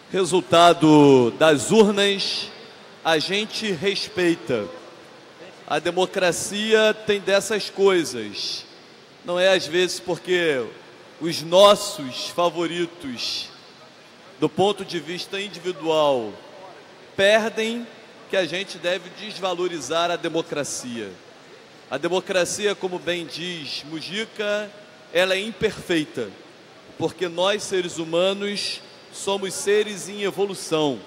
Resultado das urnas, a gente respeita. A democracia tem dessas coisas. Não é às vezes porque os nossos favoritos, do ponto de vista individual, perdem, que a gente deve desvalorizar a democracia. A democracia, como bem diz Mujica, ela é imperfeita, porque nós, seres humanos, somos seres em evolução.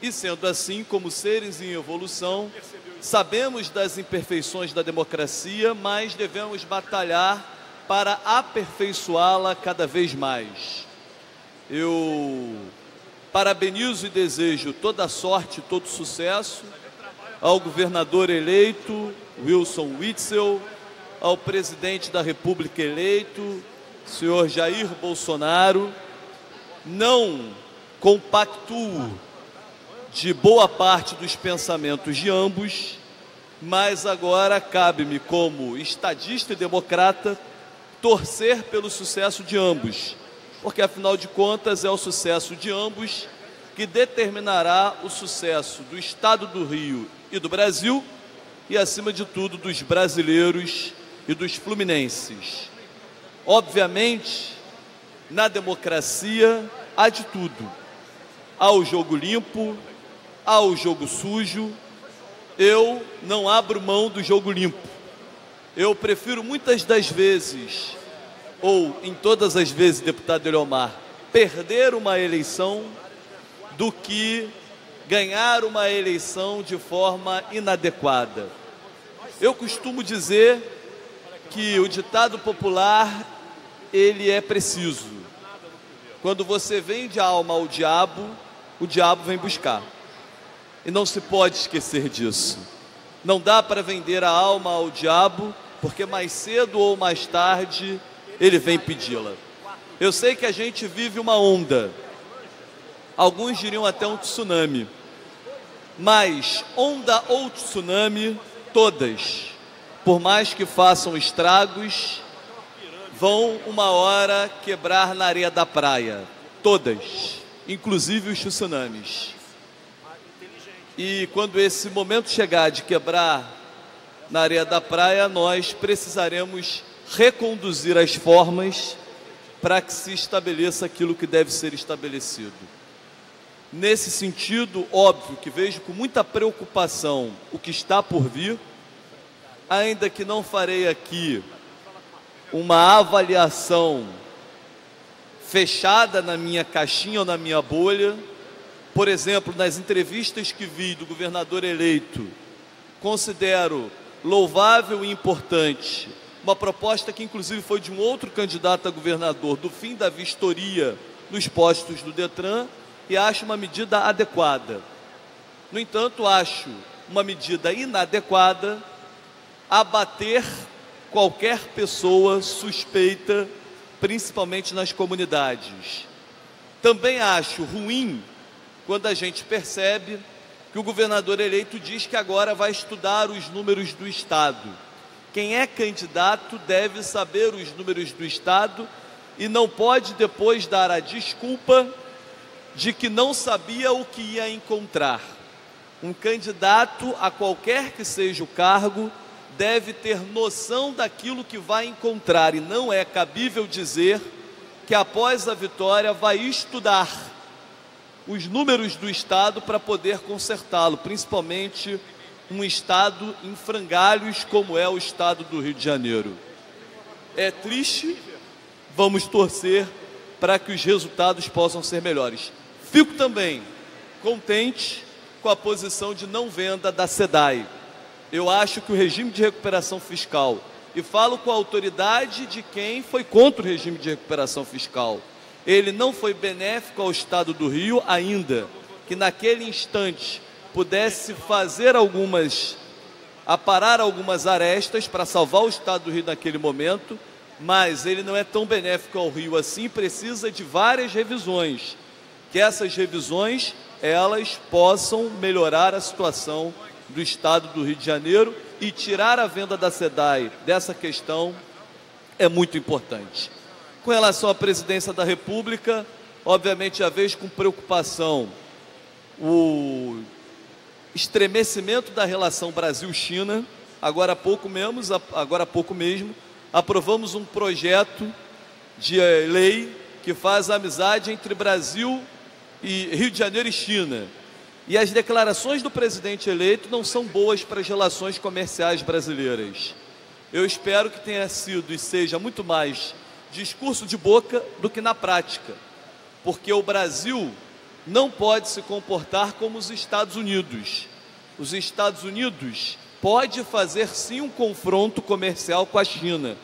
E sendo assim, como seres em evolução, sabemos das imperfeições da democracia, mas devemos batalhar para aperfeiçoá-la cada vez mais. Eu parabenizo e desejo toda sorte, todo sucesso ao governador eleito, Wilson Witzel, ao presidente da República eleito, senhor Jair Bolsonaro. Não compactuo de boa parte dos pensamentos de ambos, mas agora cabe-me, como estadista e democrata, torcer pelo sucesso de ambos, porque afinal de contas é o sucesso de ambos que determinará o sucesso do Estado do Rio e do Brasil e, acima de tudo, dos brasileiros e dos fluminenses. Obviamente, na democracia há de tudo. Há o jogo limpo, há o jogo sujo. Eu não abro mão do jogo limpo. Eu prefiro muitas das vezes, ou em todas as vezes, deputado Eliomar, perder uma eleição do que ganhar uma eleição de forma inadequada. Eu costumo dizer que o ditado popular, ele é preciso. Quando você vende a alma ao diabo, o diabo vem buscar. E não se pode esquecer disso. Não dá para vender a alma ao diabo, porque mais cedo ou mais tarde ele vem pedi-la. Eu sei que a gente vive uma onda. Alguns diriam até um tsunami. Mas onda ou tsunami, todas, por mais que façam estragos, vão uma hora quebrar na areia da praia. Todas, inclusive os tsunamis. E quando esse momento chegar de quebrar na areia da praia, nós precisaremos reconduzir as formas para que se estabeleça aquilo que deve ser estabelecido. Nesse sentido, óbvio que vejo com muita preocupação o que está por vir, ainda que não farei aqui uma avaliação fechada na minha caixinha ou na minha bolha. Por exemplo, nas entrevistas que vi do governador eleito, considero louvável e importante uma proposta que inclusive foi de um outro candidato a governador, do fim da vistoria nos postos do Detran, e acho uma medida adequada. No entanto, acho uma medida inadequada abater qualquer pessoa suspeita, principalmente nas comunidades. Também acho ruim quando a gente percebe que o governador eleito diz que agora vai estudar os números do Estado. Quem é candidato deve saber os números do Estado e não pode depois dar a desculpa de que não sabia o que ia encontrar. Um candidato, a qualquer que seja o cargo, deve ter noção daquilo que vai encontrar, e não é cabível dizer que após a vitória vai estudar os números do Estado para poder consertá-lo, principalmente um Estado em frangalhos como é o Estado do Rio de Janeiro. É triste, vamos torcer para que os resultados possam ser melhores. Fico também contente com a posição de não venda da SEDAI. Eu acho que o regime de recuperação fiscal, e falo com a autoridade de quem foi contra o regime de recuperação fiscal, ele não foi benéfico ao Estado do Rio, ainda que naquele instante pudesse aparar algumas arestas para salvar o Estado do Rio naquele momento, mas ele não é tão benéfico ao Rio assim, precisa de várias revisões, que essas revisões elas possam melhorar a situação do Estado do Rio de Janeiro, e tirar a venda da SEDAI dessa questão é muito importante. Com relação à presidência da República, Obviamente, já vejo com preocupação o estremecimento da relação Brasil-China. Agora há pouco mesmo, aprovamos um projeto de lei que faz a amizade entre Brasil e Rio de Janeiro e China. E as declarações do presidente eleito não são boas para as relações comerciais brasileiras. Eu espero que tenha sido e seja muito mais discurso de boca do que na prática, porque o Brasil não pode se comportar como os Estados Unidos. Os Estados Unidos pode fazer sim um confronto comercial com a China.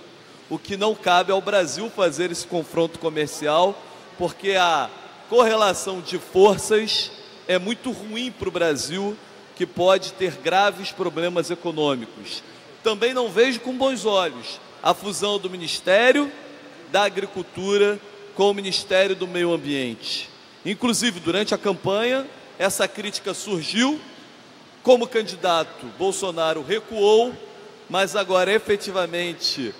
O que não cabe ao Brasil fazer esse confronto comercial, porque a correlação de forças é muito ruim para o Brasil, que pode ter graves problemas econômicos. Também não vejo com bons olhos a fusão do Ministério da Agricultura com o Ministério do Meio Ambiente. Inclusive, durante a campanha, essa crítica surgiu. Como candidato, Bolsonaro recuou, mas agora, efetivamente,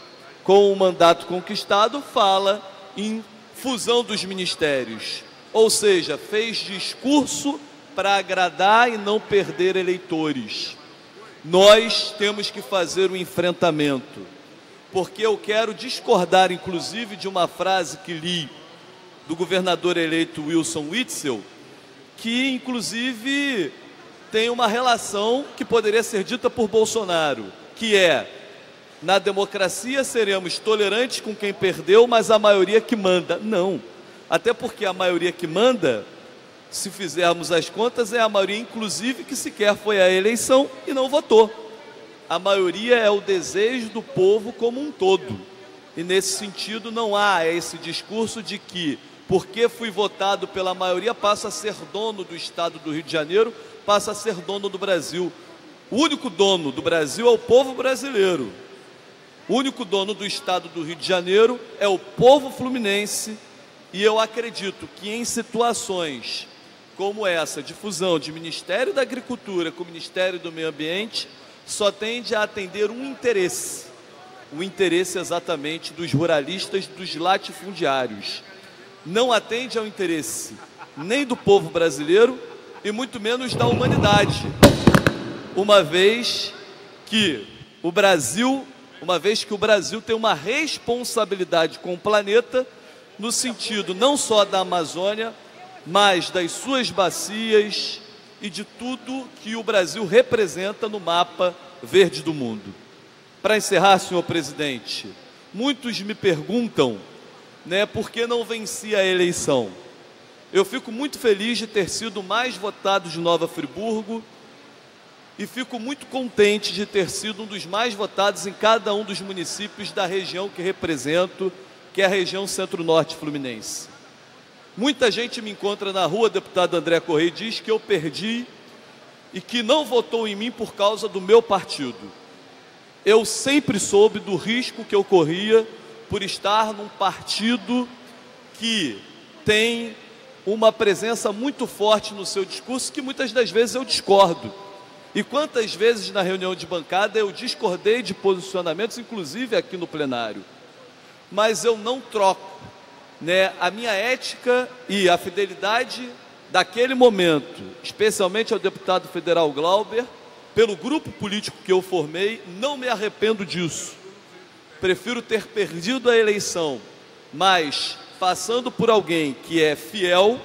com o mandato conquistado, fala em fusão dos ministérios. Ou seja, fez discurso para agradar e não perder eleitores. Nós temos que fazer um enfrentamento, porque eu quero discordar, inclusive, de uma frase que li do governador eleito Wilson Witzel, que, inclusive, tem uma relação que poderia ser dita por Bolsonaro, que é: na democracia seremos tolerantes com quem perdeu, mas a maioria que manda. Não. Até porque a maioria que manda, se fizermos as contas, é a maioria, inclusive, que sequer foi à eleição e não votou. A maioria é o desejo do povo como um todo. E, nesse sentido, não há esse discurso de que, porque fui votado pela maioria, passo a ser dono do Estado do Rio de Janeiro, passa a ser dono do Brasil. O único dono do Brasil é o povo brasileiro. O único dono do Estado do Rio de Janeiro é o povo fluminense. E eu acredito que em situações como essa, de fusão de Ministério da Agricultura com o Ministério do Meio Ambiente, só tende a atender um interesse. O interesse exatamente dos ruralistas, dos latifundiários. Não atende ao interesse nem do povo brasileiro e muito menos da humanidade. Uma vez que o Brasil tem uma responsabilidade com o planeta, no sentido não só da Amazônia, mas das suas bacias e de tudo que o Brasil representa no mapa verde do mundo. Para encerrar, senhor presidente, muitos me perguntam, por que não venci a eleição. Eu fico muito feliz de ter sido o mais votado de Nova Friburgo e fico muito contente de ter sido um dos mais votados em cada um dos municípios da região que represento, que é a região Centro-Norte Fluminense. Muita gente me encontra na rua, deputado André Correia, e diz que eu perdi e que não votou em mim por causa do meu partido. Eu sempre soube do risco que eu corria por estar num partido que tem uma presença muito forte no seu discurso, que muitas das vezes eu discordo. E quantas vezes na reunião de bancada eu discordei de posicionamentos, inclusive aqui no plenário. Mas eu não troco, a minha ética e a fidelidade daquele momento, especialmente ao deputado federal Glauber, pelo grupo político que eu formei, não me arrependo disso. Prefiro ter perdido a eleição, mas passando por alguém que é fiel,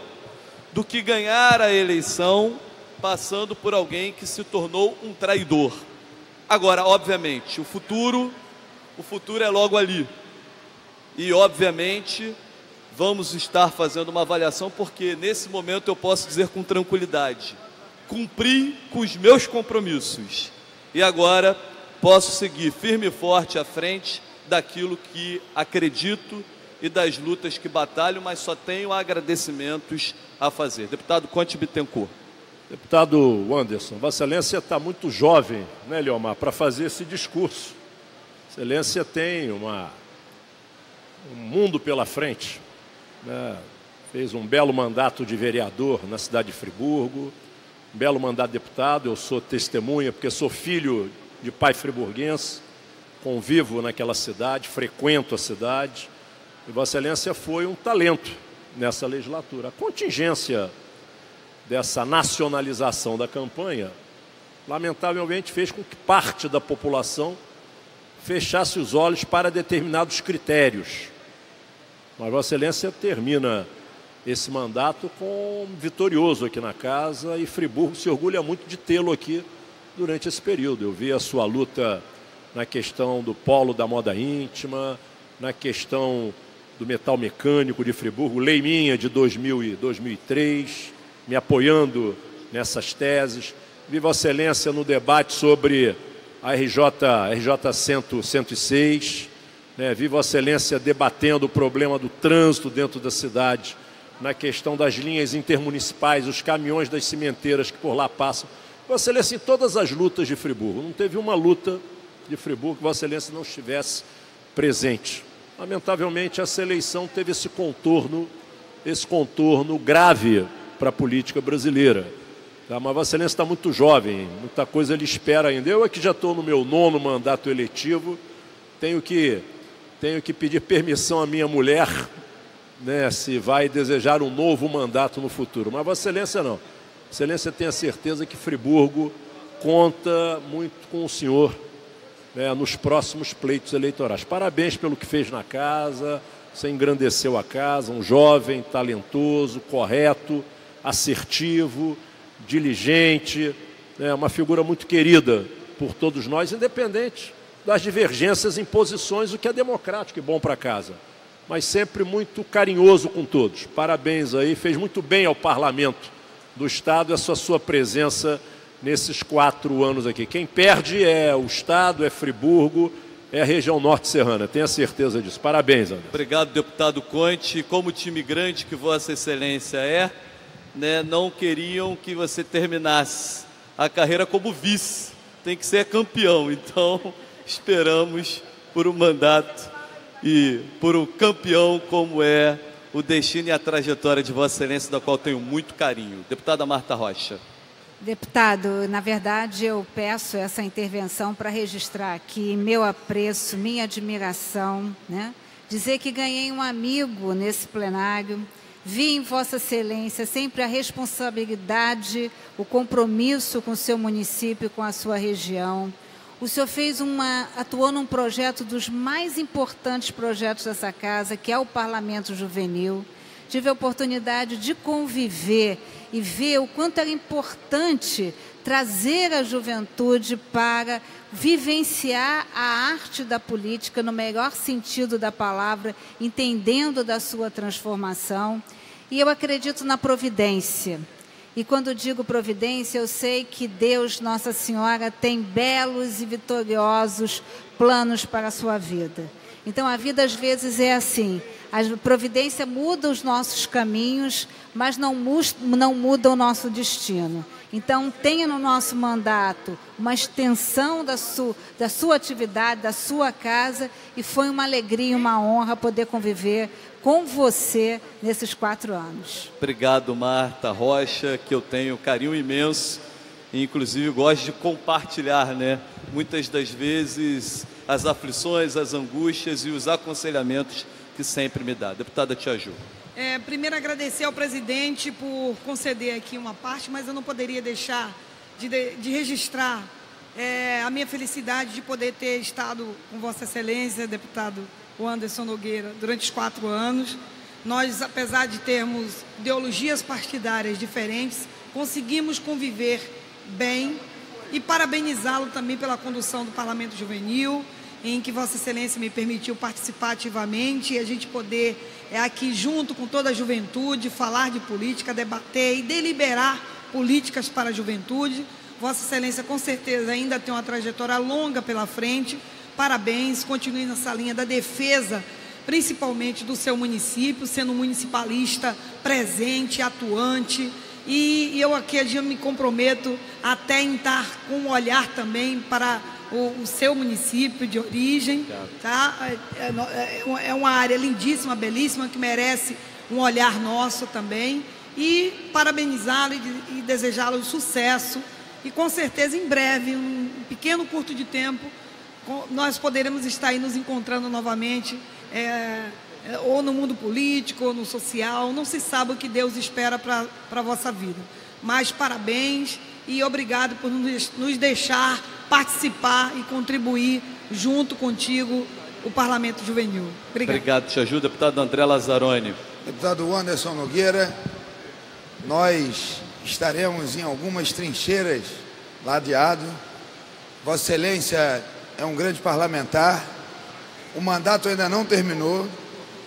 do que ganhar a eleição passando por alguém que se tornou um traidor. Agora, obviamente, o futuro é logo ali. E, obviamente, vamos estar fazendo uma avaliação, porque nesse momento eu posso dizer com tranquilidade: cumpri com os meus compromissos. E agora posso seguir firme e forte à frente daquilo que acredito e das lutas que batalho, mas só tenho agradecimentos a fazer. Deputado Conte Bittencourt. Deputado Wanderson, Vossa Excelência está muito jovem, Leomar, para fazer esse discurso. Vossa Excelência tem um mundo pela frente. Fez um belo mandato de vereador na cidade de Friburgo, um belo mandato de deputado. Eu sou testemunha, porque sou filho de pai friburguense, convivo naquela cidade, frequento a cidade. E Vossa Excelência foi um talento nessa legislatura. A contingência dessa nacionalização da campanha, lamentavelmente, fez com que parte da população fechasse os olhos para determinados critérios. Mas Vossa Excelência termina esse mandato vitorioso aqui na casa, e Friburgo se orgulha muito de tê-lo aqui durante esse período. Eu vi a sua luta na questão do polo da moda íntima, na questão do metal mecânico de Friburgo, lei minha de 2000 e 2003, me apoiando nessas teses. Vi Vossa Excelência no debate sobre a RJ 106, né? Vi Vossa Excelência debatendo o problema do trânsito dentro da cidade, na questão das linhas intermunicipais, os caminhões das cimenteiras que por lá passam. Vossa Excelência, em todas as lutas de Friburgo, não teve uma luta de Friburgo que Vossa Excelência não estivesse presente. Lamentavelmente, essa eleição teve esse contorno grave para a política brasileira. Tá? Mas Vossa Excelência está muito jovem, muita coisa ele espera ainda. Eu aqui já estou no meu 9º mandato eletivo, tenho que pedir permissão à minha mulher, né, se vai desejar um novo mandato no futuro. Mas Vossa Excelência não. Vossa Excelência tem a certeza que Friburgo conta muito com o senhor, né, nos próximos pleitos eleitorais. Parabéns pelo que fez na casa, você engrandeceu a casa, um jovem, talentoso, correto, assertivo, diligente, né, uma figura muito querida por todos nós, independente das divergências em posições, o que é democrático e bom para a casa, mas sempre muito carinhoso com todos. Parabéns aí, fez muito bem ao Parlamento do Estado essa sua presença nesses 4 anos aqui. Quem perde é o Estado, é Friburgo, é a região norte serrana, tenha certeza disso. Parabéns, Anderson. Obrigado, deputado Conte. Como time grande que Vossa Excelência é, né, não queriam que você terminasse a carreira como vice. Tem que ser campeão. Então, esperamos por um mandato e por um campeão como é o destino e a trajetória de Vossa Excelência, da qual tenho muito carinho. Deputada Marta Rocha. Deputado, na verdade eu peço essa intervenção para registrar aqui meu apreço, minha admiração, né? Dizer que ganhei um amigo nesse plenário, vi em Vossa Excelência sempre a responsabilidade, o compromisso com o seu município, com a sua região. O senhor atuou num projeto dos mais importantes projetos dessa casa, que é o Parlamento Juvenil. Tive a oportunidade de conviver e ver o quanto era importante trazer a juventude para vivenciar a arte da política no melhor sentido da palavra, entendendo da sua transformação. E eu acredito na providência. E quando digo providência, eu sei que Deus, Nossa Senhora, tem belos e vitoriosos planos para a sua vida. Então, a vida, às vezes, é assim. A providência muda os nossos caminhos, mas não muda o nosso destino. Então, tenha no nosso mandato uma extensão da sua atividade, da sua casa, e foi uma alegria e uma honra poder conviver com você nesses 4 anos. Obrigado, Marta Rocha, que eu tenho carinho imenso e, inclusive, gosto de compartilhar, né, muitas das vezes as aflições, as angústias e os aconselhamentos que sempre me dá. Deputada Tia Ju. Primeiro, agradecer ao presidente por conceder aqui uma parte, mas eu não poderia deixar de registrar a minha felicidade de poder ter estado com Vossa Excelência, deputado Anderson Nogueira, durante os 4 anos. Nós, apesar de termos ideologias partidárias diferentes, conseguimos conviver bem, e parabenizá-lo também pela condução do Parlamento Juvenil, em que Vossa Excelência me permitiu participar ativamente, e a gente poder, aqui junto com toda a juventude, falar de política, debater e deliberar políticas para a juventude. Vossa Excelência, com certeza, ainda tem uma trajetória longa pela frente. Parabéns, continue nessa linha da defesa, principalmente do seu município, sendo um municipalista presente, atuante. E eu aqui me comprometo até em estar com um olhar também para o seu município de origem, tá? É uma área lindíssima, belíssima, que merece um olhar nosso também. E parabenizá-lo e desejá-lo sucesso. E com certeza, em breve, um pequeno curto de tempo, nós poderemos estar aí nos encontrando novamente ou no mundo político, ou no social. Não se sabe o que Deus espera para a vossa vida. Mas parabéns e obrigado por nos deixar participar e contribuir junto contigo o Parlamento Juvenil. Obrigado, te ajuda, deputado André Lazzaroni. Deputado Anderson Nogueira, nós estaremos em algumas trincheiras ladeado. Vossa Excelência é um grande parlamentar, o mandato ainda não terminou,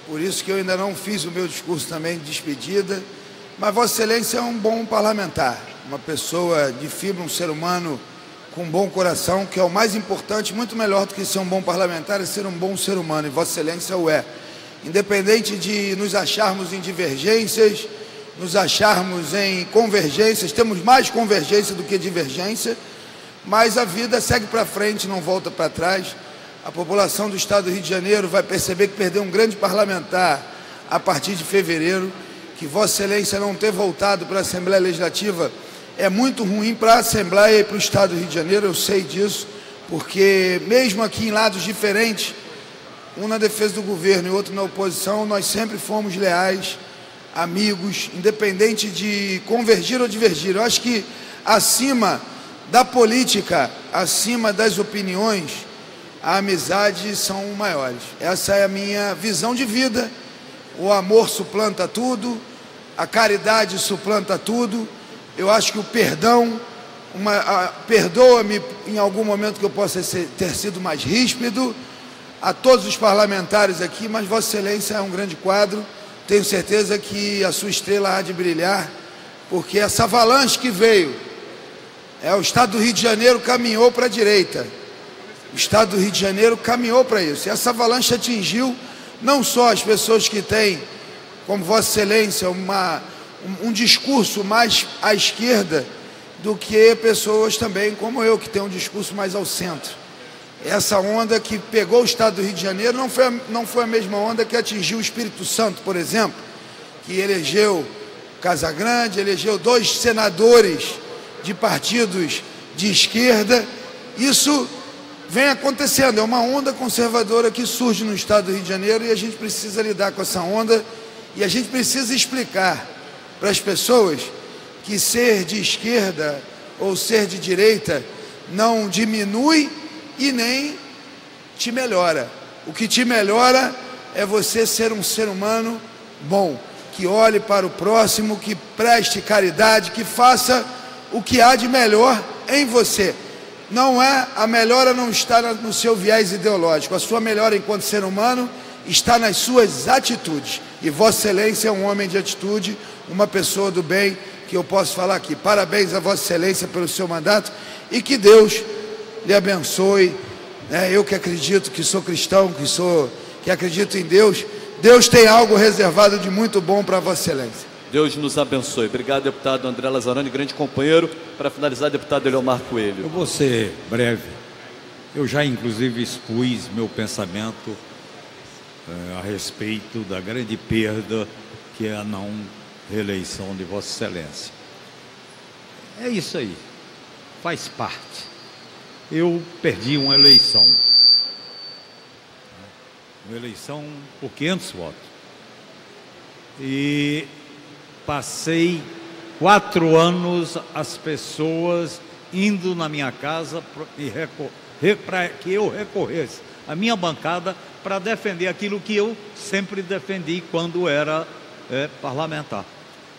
por isso que eu ainda não fiz o meu discurso também de despedida, mas Vossa Excelência é um bom parlamentar, uma pessoa de fibra, um ser humano com um bom coração, que é o mais importante, muito melhor do que ser um bom parlamentar, é ser um bom ser humano, e Vossa Excelência o é. Independente de nos acharmos em divergências, nos acharmos em convergências, temos mais convergência do que divergência, mas a vida segue para frente, não volta para trás. A população do Estado do Rio de Janeiro vai perceber que perdeu um grande parlamentar a partir de fevereiro, que Vossa Excelência não ter voltado para a Assembleia Legislativa é muito ruim para a Assembleia e para o Estado do Rio de Janeiro, eu sei disso, porque mesmo aqui em lados diferentes, um na defesa do governo e outro na oposição, nós sempre fomos leais, amigos, independente de convergir ou divergir. Eu acho que acima da política, acima das opiniões, a amizade são maiores. Essa é a minha visão de vida. O amor suplanta tudo, a caridade suplanta tudo. Eu acho que o perdão, perdoa-me em algum momento que eu possa ter sido mais ríspido, a todos os parlamentares aqui, mas Vossa Excelência é um grande quadro. Tenho certeza que a sua estrela há de brilhar, porque essa avalanche que veio, o Estado do Rio de Janeiro caminhou para a direita. O Estado do Rio de Janeiro caminhou para isso. E essa avalanche atingiu não só as pessoas que têm, como Vossa Excelência, um discurso mais à esquerda, do que pessoas também como eu, que têm um discurso mais ao centro. Essa onda que pegou o Estado do Rio de Janeiro não foi a mesma onda que atingiu o Espírito Santo, por exemplo, que elegeu Casagrande, elegeu 2 senadores de partidos de esquerda. Isso vem acontecendo, é uma onda conservadora que surge no Estado do Rio de Janeiro e a gente precisa lidar com essa onda e a gente precisa explicar para as pessoas que ser de esquerda ou ser de direita não diminui e nem te melhora. O que te melhora é você ser um ser humano bom, que olhe para o próximo, que preste caridade, que faça o que há de melhor em você. A melhora não está no seu viés ideológico, a sua melhora enquanto ser humano está nas suas atitudes. E Vossa Excelência é um homem de atitude, uma pessoa do bem, que eu posso falar aqui. Parabéns a Vossa Excelência pelo seu mandato e que Deus lhe abençoe. Eu que acredito, que sou cristão, que acredito em Deus, Deus tem algo reservado de muito bom para Vossa Excelência. Deus nos abençoe. Obrigado, deputado André Lazzaroni, grande companheiro. Para finalizar, deputado Eliomar Coelho. Eu vou ser breve. Eu já, inclusive, expus meu pensamento a respeito da grande perda que é a não reeleição de Vossa Excelência. É isso aí. Faz parte. Eu perdi uma eleição. Uma eleição por 500 votos. E passei 4 anos as pessoas indo na minha casa para que eu recorresse à minha bancada para defender aquilo que eu sempre defendi quando era parlamentar.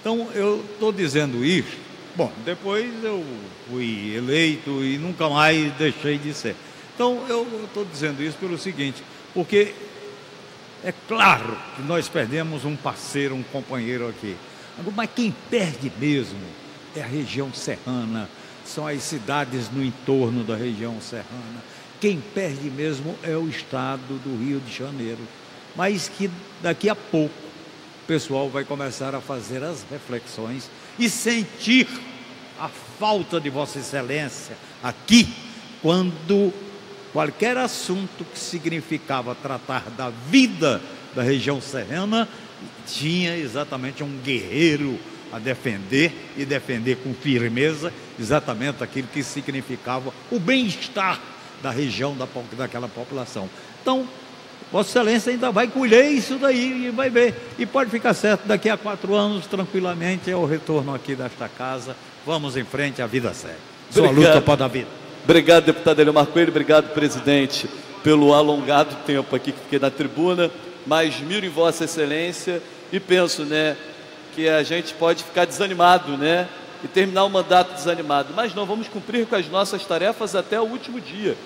Então, eu estou dizendo isso. Bom, depois eu fui eleito e nunca mais deixei de ser. Então, eu estou dizendo isso pelo seguinte, porque é claro que nós perdemos um parceiro, um companheiro aqui. Mas quem perde mesmo é a região serrana, são as cidades no entorno da região serrana. Quem perde mesmo é o Estado do Rio de Janeiro. Mas que daqui a pouco o pessoal vai começar a fazer as reflexões e sentir a falta de Vossa Excelência aqui, quando qualquer assunto que significava tratar da vida da região serrana, tinha exatamente um guerreiro a defender, e defender com firmeza exatamente aquilo que significava o bem-estar da região, daquela população. Então, Vossa Excelência ainda vai colher isso daí e vai ver. E pode ficar certo, daqui a 4 anos, tranquilamente, é o retorno aqui desta casa. Vamos em frente, a vida segue. Sua luta para dar vida. Obrigado, deputado Eliomar Coelho. Obrigado, presidente, pelo alongado tempo aqui que fiquei na tribuna. Mas miro em Vossa Excelência e penso, né, que a gente pode ficar desanimado, né, e terminar o mandato desanimado. Mas não, vamos cumprir com as nossas tarefas até o último dia.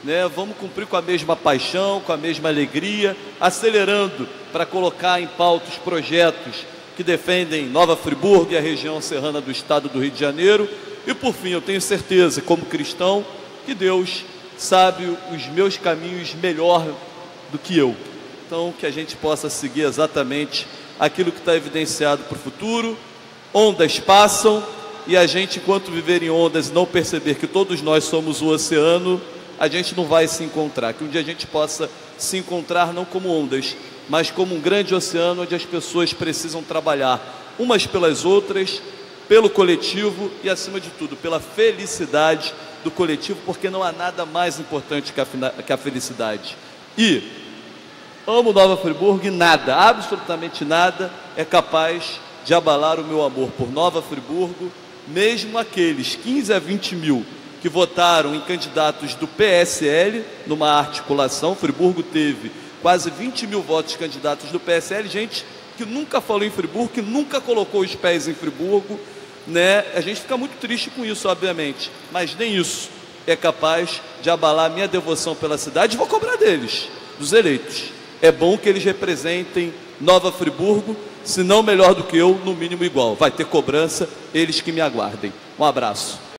Né, vamos cumprir com a mesma paixão, com a mesma alegria, acelerando para colocar em pauta os projetos que defendem Nova Friburgo e a região serrana do estado do Rio de Janeiro. E por fim, eu tenho certeza, como cristão, que Deus sabe os meus caminhos melhor do que eu. Então, que a gente possa seguir exatamente aquilo que está evidenciado para o futuro. Ondas passam e a gente, enquanto viver em ondas e não perceber que todos nós somos o oceano, a gente não vai se encontrar. Que um dia a gente possa se encontrar não como ondas, mas como um grande oceano onde as pessoas precisam trabalhar umas pelas outras, pelo coletivo e, acima de tudo, pela felicidade do coletivo, porque não há nada mais importante que a felicidade. E amo Nova Friburgo e nada, absolutamente nada, é capaz de abalar o meu amor por Nova Friburgo, mesmo aqueles 15 a 20 mil que votaram em candidatos do PSL, numa articulação. Friburgo teve quase 20 mil votos de candidatos do PSL, gente que nunca falou em Friburgo, que nunca colocou os pés em Friburgo, né? A gente fica muito triste com isso, obviamente, mas nem isso é capaz de abalar a minha devoção pela cidade. Vou cobrar deles, dos eleitos. É bom que eles representem Nova Friburgo, se não melhor do que eu, no mínimo igual. Vai ter cobrança, eles que me aguardem. Um abraço.